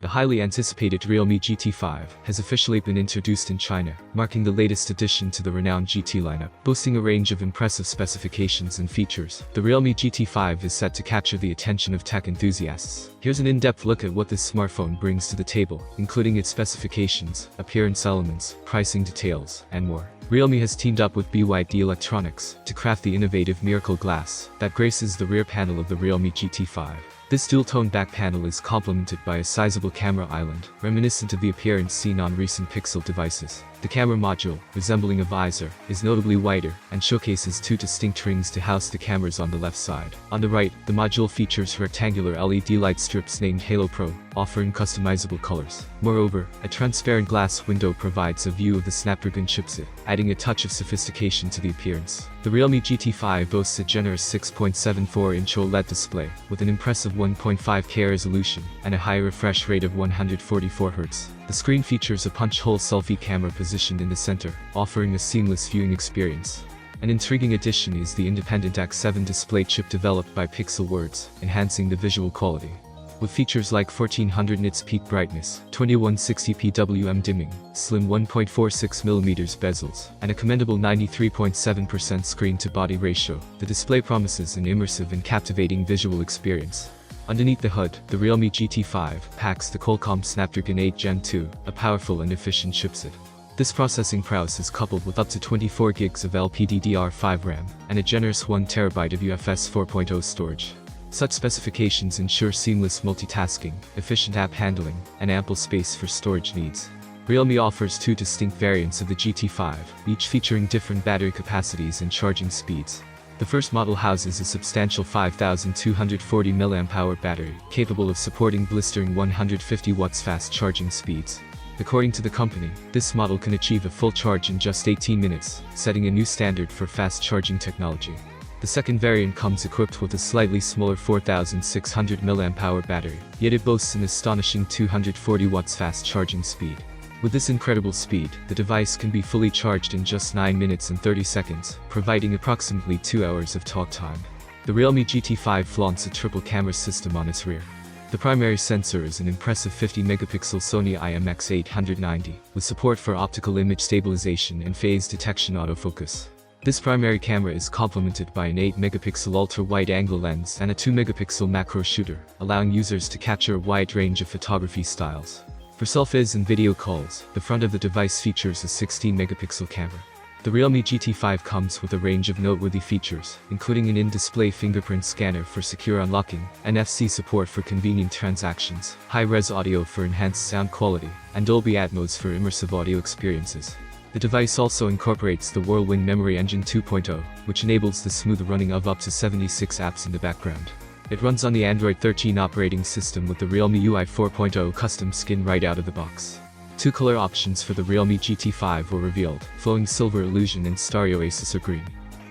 The highly anticipated Realme GT5 has officially been introduced in China, marking the latest addition to the renowned GT lineup. Boasting a range of impressive specifications and features, the Realme GT5 is set to capture the attention of tech enthusiasts. Here's an in-depth look at what this smartphone brings to the table, including its specifications, appearance elements, pricing details, and more. Realme has teamed up with BYD Electronics to craft the innovative Miracle Glass that graces the rear panel of the Realme GT5. This dual-tone back panel is complemented by a sizable camera island, reminiscent of the appearance seen on recent Pixel devices. The camera module, resembling a visor, is notably wider and showcases two distinct rings to house the cameras on the left side. On the right, the module features rectangular LED light strips named Halo Pro, offering customizable colors. Moreover, a transparent glass window provides a view of the Snapdragon chipset, adding a touch of sophistication to the appearance. The Realme GT5 boasts a generous 6.74-inch OLED display, with an impressive 1.5K resolution and a high refresh rate of 144 Hz. The screen features a punch-hole selfie camera positioned in the center, offering a seamless viewing experience. An intriguing addition is the independent X7 display chip developed by Pixelworks, enhancing the visual quality. With features like 1400 nits peak brightness, 2160p WM dimming, slim 1.46mm bezels, and a commendable 93.7% screen-to-body ratio, the display promises an immersive and captivating visual experience. Underneath the hood, the Realme GT5 packs the Qualcomm Snapdragon 8 Gen 2, a powerful and efficient chipset. This processing prowess is coupled with up to 24 GB of LPDDR5 RAM and a generous 1 TB of UFS 4.0 storage. Such specifications ensure seamless multitasking, efficient app handling, and ample space for storage needs. Realme offers two distinct variants of the GT5, each featuring different battery capacities and charging speeds. The first model houses a substantial 5240 mAh battery, capable of supporting blistering 150 watts fast charging speeds. According to the company, this model can achieve a full charge in just 18 minutes, setting a new standard for fast charging technology. The second variant comes equipped with a slightly smaller 4600 mAh battery, yet it boasts an astonishing 240 watts fast charging speed. With this incredible speed, the device can be fully charged in just 9 minutes and 30 seconds, providing approximately 2 hours of talk time. The Realme GT5 flaunts a triple camera system on its rear. The primary sensor is an impressive 50-megapixel Sony IMX890, with support for optical image stabilization and phase detection autofocus. This primary camera is complemented by an 8-megapixel ultra-wide-angle lens and a 2-megapixel macro shooter, allowing users to capture a wide range of photography styles. For selfies and video calls, the front of the device features a 16-megapixel camera. The Realme GT5 comes with a range of noteworthy features, including an in-display fingerprint scanner for secure unlocking, NFC support for convenient transactions, high-res audio for enhanced sound quality, and Dolby Atmos for immersive audio experiences. The device also incorporates the Whirlwind Memory Engine 2.0, which enables the smooth running of up to 76 apps in the background. It runs on the Android 13 operating system with the Realme UI 4.0 custom skin right out of the box. Two color options for the Realme GT5 were revealed, Flowing Silver Illusion and Starry Oasis of Green.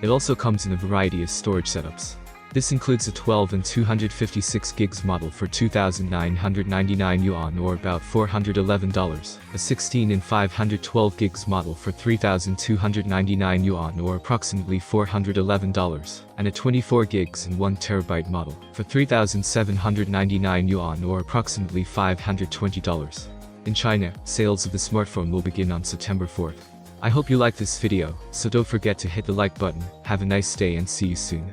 It also comes in a variety of storage setups. This includes a 12 and 256 GB model for 2,999 yuan or about $411, a 16 and 512 GB model for 3,299 yuan or approximately $411, and a 24 GB and 1 TB model for 3,799 yuan or approximately $520. In China, sales of the smartphone will begin on September 4th. I hope you liked this video, so don't forget to hit the like button. Have a nice day and see you soon.